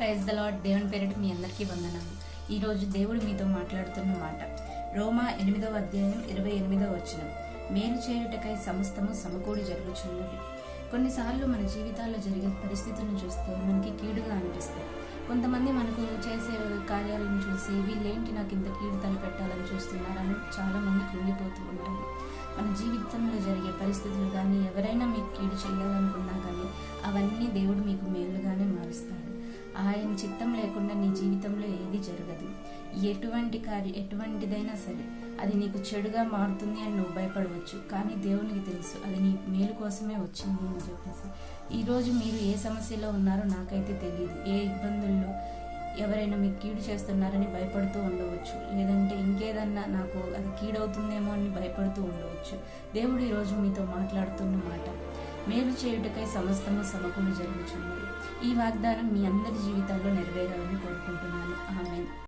Praise the lord. దేవుని పేరిట మీ అందరికీ వందనాలు. ఈరోజు దేవుడు మీతో మాట్లాడుతున్న మాట రోమా 8వ అధ్యాయం 28వ వచనం. మేలు చేయుటకై సమస్తము సమకూడి జరుగుచున్నది. కొన్నిసార్లు మన జీవితాల్లో జరిగే పరిస్థితులను చూస్తే మనకి కీడుగా అనిపిస్తాయి. కొంతమంది మనకు చేసే కార్యాలను చూసి వీళ్ళేంటి నాకు ఇంత కీడు తలపెట్టాలని చూస్తున్నారని చాలా మంది కృంగిపోతూ ఉంటారు. మన జీవితంలో జరిగే పరిస్థితులు కానీ ఎవరైనా మీకు కీడు చేయాలనుకున్నా కానీ అవన్నీ దేవుడు మీకు మేలుగానే మారుస్తాడు. ఆయన చిత్తం లేకుండా నీ జీవితంలో ఏది జరగదు. ఎటువంటిదైనా సరే అది నీకు చెడుగా మారుతుంది అని నువ్వు భయపడవచ్చు, కానీ దేవునికి తెలుసు అది నీ మేలు కోసమే వచ్చింది అని చెప్పేసి. ఈరోజు మీరు ఏ సమస్యలో ఉన్నారో నాకైతే తెలియదు. ఏ ఇబ్బందుల్లో ఎవరైనా మీకు కీడు చేస్తున్నారని భయపడుతూ ఉండవచ్చు, లేదంటే ఇంకేదన్నా నాకు అది కీడవుతుందేమో అని భయపడుతూ ఉండవచ్చు. దేవుడు ఈరోజు మీతో మాట్లాడుతున్న మాట మేలు చేయుటకై సమస్తము సమకూడి జరుగుచున్నది. ఈ వాగ్దానం మీ అందరి జీవితాల్లో నెరవేరాలి.